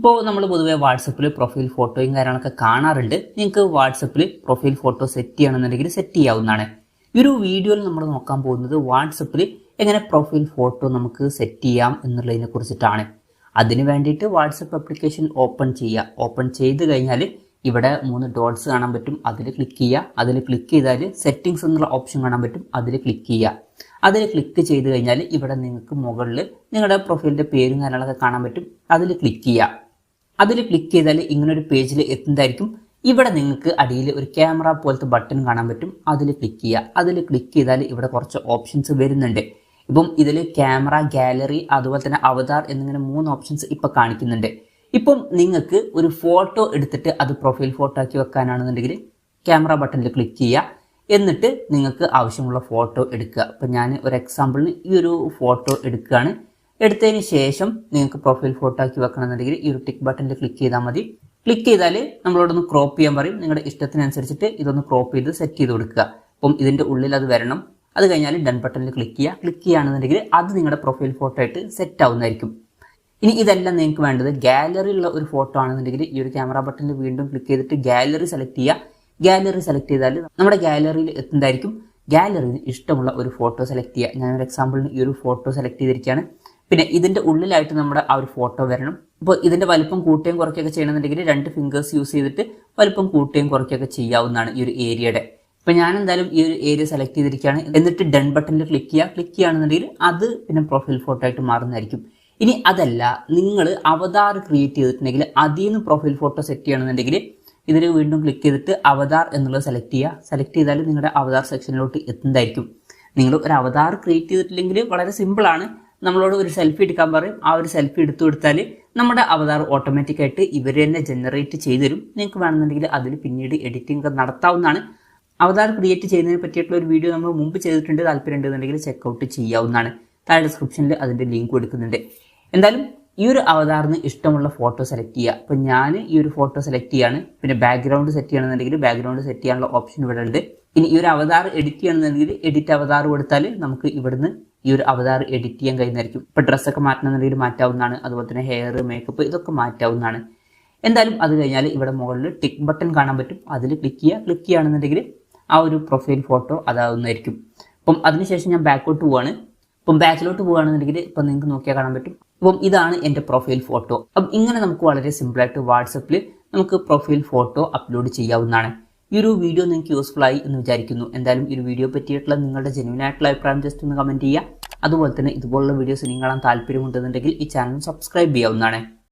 ഇപ്പോൾ നമ്മൾ പൊതുവേ വാട്സപ്പിൽ പ്രൊഫൈൽ ഫോട്ടോയും കാര്യങ്ങളൊക്കെ കാണാറുണ്ട്. നിങ്ങൾക്ക് വാട്സപ്പിൽ പ്രൊഫൈൽ ഫോട്ടോ സെറ്റ് ചെയ്യണമെന്നുണ്ടെങ്കിൽ സെറ്റ് ചെയ്യാവുന്നതാണ്. ഈ ഒരു വീഡിയോയിൽ നമ്മൾ നോക്കാൻ പോകുന്നത് വാട്സപ്പിൽ എങ്ങനെ പ്രൊഫൈൽ ഫോട്ടോ നമുക്ക് സെറ്റ് ചെയ്യാം എന്നുള്ളതിനെ കുറിച്ചിട്ടാണ്. അതിന് വേണ്ടിയിട്ട് വാട്സപ്പ് ആപ്ലിക്കേഷൻ ഓപ്പൺ ചെയ്യുക. ഓപ്പൺ ചെയ്ത് കഴിഞ്ഞാൽ ഇവിടെ 3 ഡോട്ട്സ് കാണാൻ പറ്റും, അതിൽ ക്ലിക്ക് ചെയ്യുക. അതിൽ ക്ലിക്ക് ചെയ്താൽ സെറ്റിംഗ്സ് എന്നുള്ള ഓപ്ഷൻ കാണാൻ പറ്റും, അതിൽ ക്ലിക്ക് ചെയ്യുക. അതിൽ ക്ലിക്ക് ചെയ്ത് കഴിഞ്ഞാൽ ഇവിടെ നിങ്ങൾക്ക് മുകളിൽ നിങ്ങളുടെ പ്രൊഫൈലിൻ്റെ പേരും കാര്യങ്ങളൊക്കെ കാണാൻ പറ്റും, അതിൽ ക്ലിക്ക് ചെയ്യുക. അതിൽ ക്ലിക്ക് ചെയ്താൽ ഇങ്ങനൊരു പേജിൽ എത്തുന്നതായിരിക്കും. ഇവിടെ നിങ്ങൾക്ക് അടിയിൽ ഒരു ക്യാമറ പോലത്തെ ബട്ടൺ കാണാൻ പറ്റും, അതിൽ ക്ലിക്ക് ചെയ്യുക. അതിൽ ക്ലിക്ക് ചെയ്താൽ ഇവിടെ കുറച്ച് ഓപ്ഷൻസ് വരുന്നുണ്ട്. ഇപ്പം ഇതിൽ ക്യാമറ, ഗാലറി, അതുപോലെ തന്നെ അവതാർ എന്നിങ്ങനെ 3 ഓപ്ഷൻസ് ഇപ്പം കാണിക്കുന്നുണ്ട്. ഇപ്പം നിങ്ങൾക്ക് ഒരു ഫോട്ടോ എടുത്തിട്ട് അത് പ്രൊഫൈൽ ഫോട്ടോ ആക്കി വെക്കാനാണെന്നുണ്ടെങ്കിൽ ക്യാമറ ബട്ടണിൽ ക്ലിക്ക് ചെയ്യുക. എന്നിട്ട് നിങ്ങൾക്ക് ആവശ്യമുള്ള ഫോട്ടോ എടുക്കുക. അപ്പം ഞാൻ ഒരു എക്സാമ്പിളിന് ഈ ഒരു ഫോട്ടോ എടുക്കുകയാണ്. എടുത്തതിന് ശേഷം നിങ്ങൾക്ക് പ്രൊഫൈൽ ഫോട്ടോ ആക്കി വെക്കണമെന്നുണ്ടെങ്കിൽ ഈ ഒരു ടിക്ക് ബട്ടണിൽ ക്ലിക്ക് ചെയ്താൽ മതി. ക്ലിക്ക് ചെയ്താൽ നമ്മളോടൊന്ന് ക്രോപ്പ് ചെയ്യാൻ പറയും. നിങ്ങളുടെ ഇഷ്ടത്തിനനുസരിച്ചിട്ട് ഇതൊന്ന് ക്രോപ്പ് ചെയ്ത് സെറ്റ് ചെയ്ത് കൊടുക്കുക. അപ്പം ഇതിൻ്റെ ഉള്ളിൽ അത് വരണം. അത് കഴിഞ്ഞാൽ ഡൺ ബട്ടണിൽ ക്ലിക്ക് ചെയ്യുക. ക്ലിക്ക് ചെയ്യുകയാണെന്നുണ്ടെങ്കിൽ അത് നിങ്ങളുടെ പ്രൊഫൈൽ ഫോട്ടോ ആയിട്ട് സെറ്റ് ആവുന്നതായിരിക്കും. ഇനി ഇതെല്ലാം നിങ്ങൾക്ക് വേണ്ടത് ഗാലറിയിലുള്ള ഒരു ഫോട്ടോ ആണെന്നുണ്ടെങ്കിൽ ഈ ഒരു ക്യാമറ ബട്ടണിൽ വീണ്ടും ക്ലിക്ക് ചെയ്തിട്ട് ഗാലറി സെലക്ട് ചെയ്യുക. ഗാലറി സെലക്ട് ചെയ്താൽ നമ്മുടെ ഗാലറിയിൽ എത്തുന്നതായിരിക്കും. ഗാലറിയിൽ ഇഷ്ടമുള്ള ഒരു ഫോട്ടോ സെലക്ട് ചെയ്യുക. ഞാനൊരു എക്സാമ്പിളിന് ഈ ഒരു ഫോട്ടോ സെലക്ട് ചെയ്തിരിക്കുകയാണ്. പിന്നെ ഇതിൻ്റെ ഉള്ളിലായിട്ട് നമ്മുടെ ആ ഒരു ഫോട്ടോ വരണം. അപ്പോൾ ഇതിൻ്റെ വലിപ്പം കൂട്ടുകയും കുറയ്ക്കുകയൊക്കെ ചെയ്യണമെന്നുണ്ടെങ്കിൽ 2 ഫിംഗേഴ്സ് യൂസ് ചെയ്തിട്ട് വലിപ്പം കൂട്ടുകയും കുറയ്ക്കുകയൊക്കെ ചെയ്യാവുന്നതാണ് ഈ ഒരു ഏരിയയുടെ. ഇപ്പം ഞാൻ എന്തായാലും ഈ ഒരു ഏരിയ സെലക്ട് ചെയ്തിരിക്കുകയാണ്. എന്നിട്ട് ഡൺ ബട്ടണിൽ ക്ലിക്ക് ചെയ്യുക. ക്ലിക്ക് ചെയ്യുകയാണെന്നുണ്ടെങ്കിൽ അത് പിന്നെ പ്രൊഫൈൽ ഫോട്ടോ ആയിട്ട് മാറുന്നതായിരിക്കും. ഇനി അതല്ല, നിങ്ങൾ അവതാർ ക്രിയേറ്റ് ചെയ്തിട്ടുണ്ടെങ്കിൽ അതിൽ നിന്ന് പ്രൊഫൈൽ ഫോട്ടോ സെറ്റ് ചെയ്യണമെന്നുണ്ടെങ്കിൽ ഇതിൽ വീണ്ടും ക്ലിക്ക് ചെയ്തിട്ട് അവതാർ എന്നുള്ളത് സെലക്ട് ചെയ്യുക. സെലക്ട് ചെയ്താൽ നിങ്ങളുടെ അവതാർ സെക്ഷനിലോട്ട് എത്തുന്നതായിരിക്കും. നിങ്ങൾ ഒരു അവതാർ ക്രിയേറ്റ് ചെയ്തിട്ടില്ലെങ്കിൽ വളരെ സിമ്പിളാണ്. നമ്മളോട് ഒരു സെൽഫി എടുക്കാൻ പറയും. ആ ഒരു സെൽഫി എടുത്തു കൊടുത്താൽ നമ്മുടെ അവതാർ ഓട്ടോമാറ്റിക്കായിട്ട് ഇവർ തന്നെ ജനറേറ്റ് ചെയ്തു തരും. നിങ്ങൾക്ക് വേണമെന്നുണ്ടെങ്കിൽ അതിൽ പിന്നീട് എഡിറ്റിംഗ് ഒക്കെ നടത്താവുന്നതാണ്. അവതാർ ക്രിയേറ്റ് ചെയ്യുന്നതിനെ പറ്റിയിട്ടുള്ള ഒരു വീഡിയോ നമ്മൾ മുമ്പ് ചെയ്തിട്ടുണ്ട്. താല്പര്യം ഉണ്ടെന്നുണ്ടെങ്കിൽ ചെക്കൗട്ട് ചെയ്യാവുന്നതാണ്. താഴെ ഡിസ്ക്രിപ്ഷനിൽ അതിൻ്റെ ലിങ്ക് കൊടുക്കുന്നുണ്ട്. എന്തായാലും ഈ ഒരു അവതാറിന് ഇഷ്ടമുള്ള ഫോട്ടോ സെലക്ട് ചെയ്യുക. അപ്പം ഞാൻ ഈ ഒരു ഫോട്ടോ സെലക്ട് ചെയ്യാണ്. പിന്നെ ബാക്ക്ഗ്രൗണ്ട് സെറ്റ് ചെയ്യണമെന്നുണ്ടെങ്കിൽ ബാക്ക്ഗ്രൗണ്ട് സെറ്റ് ചെയ്യാനുള്ള ഓപ്ഷൻ ഇവിടെ ഉണ്ട്. ഇനി ഈ ഒരു അവതാർ എഡിറ്റ് ചെയ്യണമെന്നുണ്ടെങ്കിൽ എഡിറ്റ് അവതാർ കൊടുത്താൽ നമുക്ക് ഇവിടുന്ന് ഈ ഒരു അവതാർ എഡിറ്റ് ചെയ്യാൻ കഴിയുന്നതായിരിക്കും. ഇപ്പോൾ ഡ്രസ്സൊക്കെ മാറ്റണമെന്നുണ്ടെങ്കിൽ മാറ്റാവുന്നതാണ്. അതുപോലെ തന്നെ ഹെയർ, മേക്കപ്പ് ഇതൊക്കെ മാറ്റാവുന്നതാണ്. എന്തായാലും അത് കഴിഞ്ഞാൽ ഇവിടെ മുകളിൽ ടിക്ക് ബട്ടൺ കാണാൻ പറ്റും, അതിൽ ക്ലിക്ക് ചെയ്യുക. ക്ലിക്ക് ചെയ്യുകയാണെന്നുണ്ടെങ്കിൽ ആ ഒരു പ്രൊഫൈൽ ഫോട്ടോ അതാവുന്നതായിരിക്കും. അപ്പം അതിനുശേഷം ഞാൻ ബാക്കോട്ട് പോവാണ്. ഇപ്പം ബാക്കിലോട്ട് പോകുകയാണെന്നുണ്ടെങ്കിൽ ഇപ്പം നിങ്ങൾക്ക് നോക്കിയാൽ കാണാൻ പറ്റും. അപ്പം ഇതാണ് എൻ്റെ പ്രൊഫൈൽ ഫോട്ടോ. അപ്പം ഇങ്ങനെ നമുക്ക് വളരെ സിമ്പിളായിട്ട് വാട്സപ്പിൽ നമുക്ക് പ്രൊഫൈൽ ഫോട്ടോ അപ്ലോഡ് ചെയ്യാവുന്നതാണ്. ഈ ഒരു വീഡിയോ നിങ്ങൾക്ക് യൂസ്ഫുൾ ആയി എന്ന് വിചാരിക്കുന്നു. എന്തായാലും ഈ ഒരു വീഡിയോ പറ്റിയിട്ടുള്ള നിങ്ങളുടെ ജെന്യുവനായിട്ടുള്ള അഭിപ്രായം ജസ്റ്റ് ഒന്ന് കമൻറ്റ് ചെയ്യുക. അതുപോലെ തന്നെ ഇതുപോലുള്ള വീഡിയോസ് നിങ്ങൾ കാണാൻ താല്പര്യമുണ്ടെന്നുണ്ടെങ്കിൽ ഈ ചാനൽ സബ്സ്ക്രൈബ് ചെയ്യാവുന്നതാണ്.